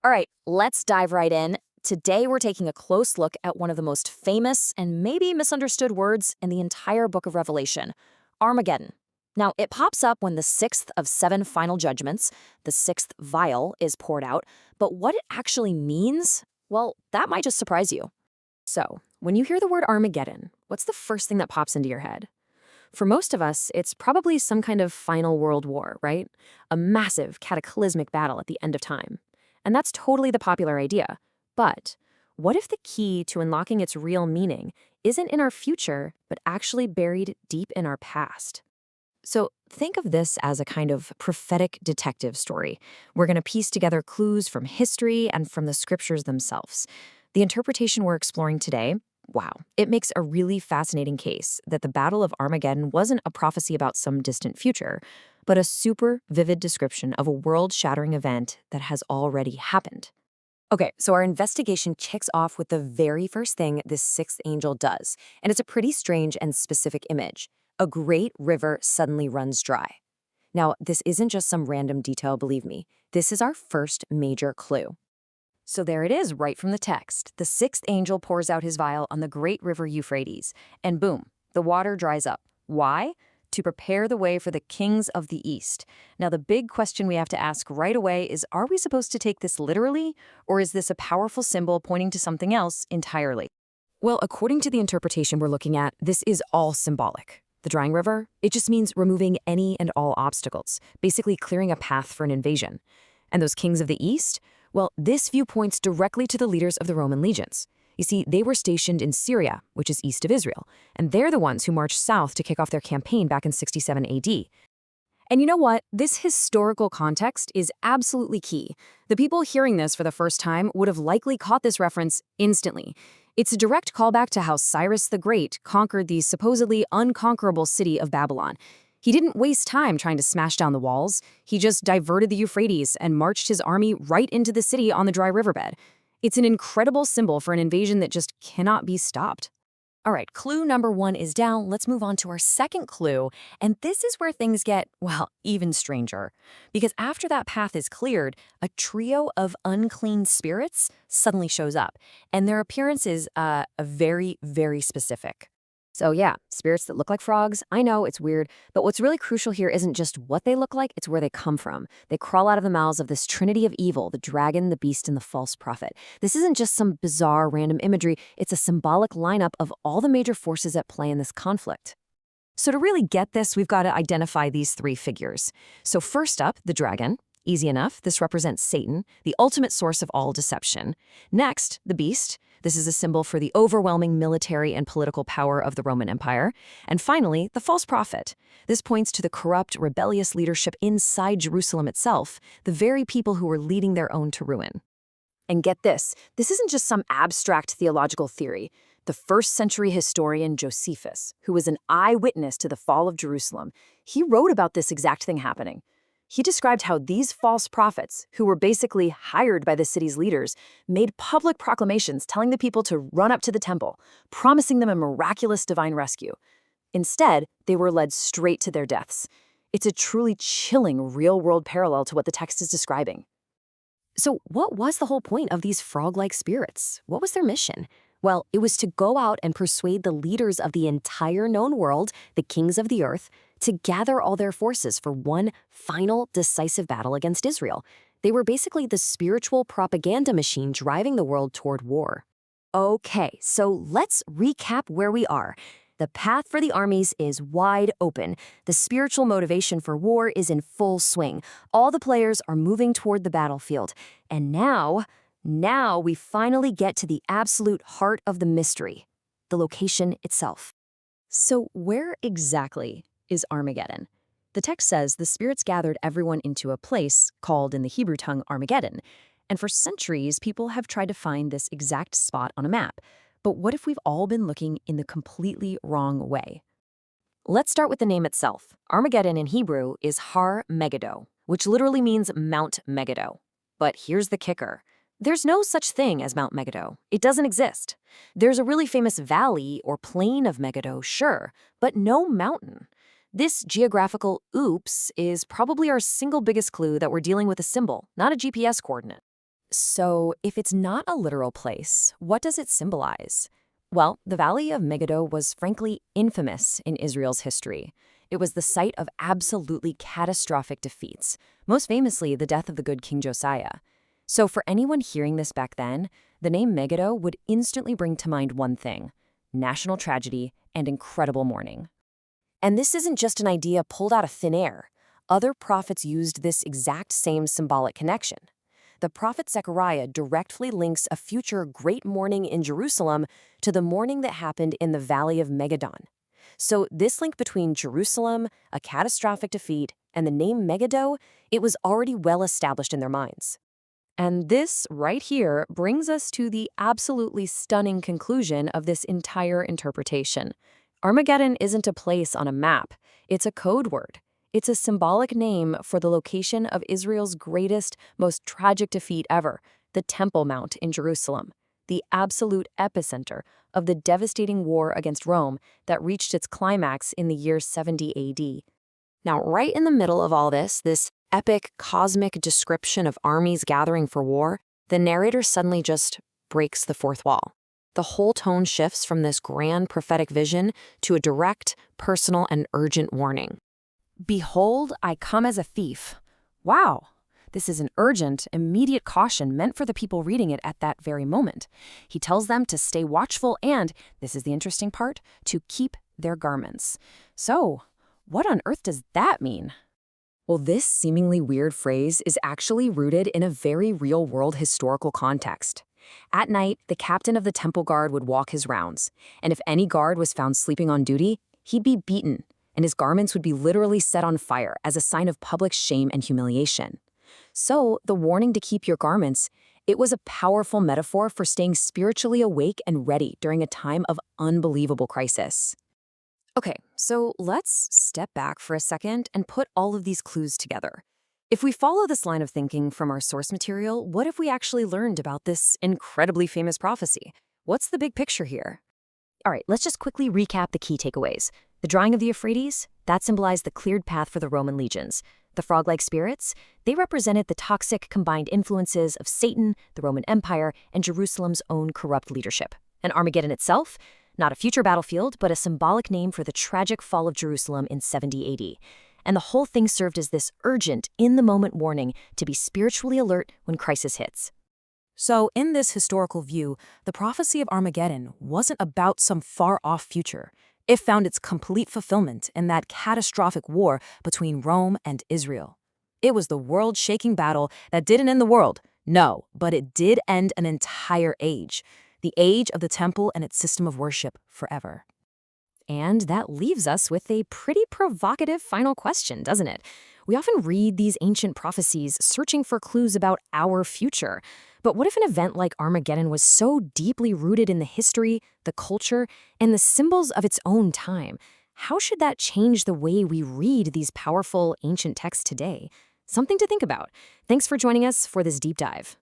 All right, let's dive right in. Today, we're taking a close look at one of the most famous and maybe misunderstood words in the entire book of Revelation, Armageddon. Now, it pops up when the sixth of seven final judgments, the sixth vial, is poured out, but what it actually means, well, that might just surprise you. So, when you hear the word Armageddon, what's the first thing that pops into your head? For most of us, it's probably some kind of final world war, right? A massive, cataclysmic battle at the end of time. And that's totally the popular idea. But what if the key to unlocking its real meaning isn't in our future, but actually buried deep in our past? So think of this as a kind of prophetic detective story. We're going to piece together clues from history and from the scriptures themselves. The interpretation we're exploring today, wow, it makes a really fascinating case that the Battle of Armageddon wasn't a prophecy about some distant future, but a super vivid description of a world-shattering event that has already happened. Okay, so our investigation kicks off with the very first thing this sixth angel does, and it's a pretty strange and specific image. A great river suddenly runs dry. Now, this isn't just some random detail, believe me. This is our first major clue. So there it is, right from the text. The sixth angel pours out his vial on the great river Euphrates, and boom, the water dries up. Why? To prepare the way for the kings of the East. Now, the big question we have to ask right away is, are we supposed to take this literally, or is this a powerful symbol pointing to something else entirely? Well, according to the interpretation we're looking at, this is all symbolic. The drying river, it just means removing any and all obstacles, basically clearing a path for an invasion. And those kings of the East? Well, this view points directly to the leaders of the Roman legions. You see, they were stationed in Syria, which is east of Israel, and they're the ones who marched south to kick off their campaign back in 67 AD. And you know what? This historical context is absolutely key. The people hearing this for the first time would have likely caught this reference instantly. It's a direct callback to how Cyrus the Great conquered the supposedly unconquerable city of Babylon. He didn't waste time trying to smash down the walls. He just diverted the Euphrates and marched his army right into the city on the dry riverbed. It's an incredible symbol for an invasion that just cannot be stopped. All right, clue number one is down. Let's move on to our second clue. And this is where things get, well, even stranger. Because after that path is cleared, a trio of unclean spirits suddenly shows up. And their appearance is very, very specific. So yeah, spirits that look like frogs. I know, it's weird, but what's really crucial here isn't just what they look like, it's where they come from. They crawl out of the mouths of this trinity of evil, the dragon, the beast, and the false prophet. This isn't just some bizarre random imagery, it's a symbolic lineup of all the major forces at play in this conflict. So to really get this, we've got to identify these three figures. So first up, the dragon. Easy enough, this represents Satan, the ultimate source of all deception. Next, the beast. This is a symbol for the overwhelming military and political power of the Roman Empire. And finally, the false prophet. This points to the corrupt, rebellious leadership inside Jerusalem itself, the very people who were leading their own to ruin. And get this isn't just some abstract theological theory. The first-century historian Josephus, who was an eyewitness to the fall of Jerusalem, he wrote about this exact thing happening. He described how these false prophets, who were basically hired by the city's leaders, made public proclamations telling the people to run up to the temple, promising them a miraculous divine rescue. Instead, they were led straight to their deaths. It's a truly chilling real-world parallel to what the text is describing. So what was the whole point of these frog-like spirits? What was their mission? Well, it was to go out and persuade the leaders of the entire known world, the kings of the earth, to gather all their forces for one final decisive battle against Israel. They were basically the spiritual propaganda machine driving the world toward war. Okay, so let's recap where we are. The path for the armies is wide open. The spiritual motivation for war is in full swing. All the players are moving toward the battlefield. And now we finally get to the absolute heart of the mystery, the location itself. So where exactly is Armageddon? The text says the spirits gathered everyone into a place called in the Hebrew tongue Armageddon. And for centuries, people have tried to find this exact spot on a map. But what if we've all been looking in the completely wrong way? Let's start with the name itself. Armageddon in Hebrew is Har Megiddo, which literally means Mount Megiddo. But here's the kicker. There's no such thing as Mount Megiddo. It doesn't exist. There's a really famous valley or plain of Megiddo, sure, but no mountain. This geographical oops is probably our single biggest clue that we're dealing with a symbol, not a GPS coordinate. So, if it's not a literal place, what does it symbolize? Well, the Valley of Megiddo was frankly infamous in Israel's history. It was the site of absolutely catastrophic defeats, most famously the death of the good King Josiah. So, for anyone hearing this back then, the name Megiddo would instantly bring to mind one thing: national tragedy and incredible mourning. And this isn't just an idea pulled out of thin air. Other prophets used this exact same symbolic connection. The prophet Zechariah directly links a future great mourning in Jerusalem to the mourning that happened in the Valley of Megiddon. So this link between Jerusalem, a catastrophic defeat, and the name Megiddo, it was already well established in their minds. And this right here brings us to the absolutely stunning conclusion of this entire interpretation. Armageddon isn't a place on a map, it's a code word. It's a symbolic name for the location of Israel's greatest, most tragic defeat ever, the Temple Mount in Jerusalem, the absolute epicenter of the devastating war against Rome that reached its climax in the year 70 AD. Now, right in the middle of all this epic cosmic description of armies gathering for war, the narrator suddenly just breaks the fourth wall. The whole tone shifts from this grand prophetic vision to a direct, personal, and urgent warning. Behold, I come as a thief. Wow, this is an urgent, immediate caution meant for the people reading it at that very moment. He tells them to stay watchful and, this is the interesting part, to keep their garments. So, what on earth does that mean? Well, this seemingly weird phrase is actually rooted in a very real-world historical context. At night, the captain of the temple guard would walk his rounds, and if any guard was found sleeping on duty, he'd be beaten, and his garments would be literally set on fire as a sign of public shame and humiliation. So, the warning to keep your garments, it was a powerful metaphor for staying spiritually awake and ready during a time of unbelievable crisis. Okay, so let's step back for a second and put all of these clues together. If we follow this line of thinking from our source material, what have we actually learned about this incredibly famous prophecy? What's the big picture here? All right, let's just quickly recap the key takeaways. The drawing of the Euphrates, that symbolized the cleared path for the Roman legions. The frog-like spirits, they represented the toxic combined influences of Satan, the Roman Empire, and Jerusalem's own corrupt leadership. And Armageddon itself, not a future battlefield, but a symbolic name for the tragic fall of Jerusalem in 70 AD. And the whole thing served as this urgent, in-the-moment warning to be spiritually alert when crisis hits. So, in this historical view, the prophecy of Armageddon wasn't about some far-off future. It found its complete fulfillment in that catastrophic war between Rome and Israel. It was the world-shaking battle that didn't end the world, no, but it did end an entire age, the age of the temple and its system of worship forever. And that leaves us with a pretty provocative final question, doesn't it? We often read these ancient prophecies searching for clues about our future. But what if an event like Armageddon was so deeply rooted in the history, the culture, and the symbols of its own time? How should that change the way we read these powerful ancient texts today? Something to think about. Thanks for joining us for this deep dive.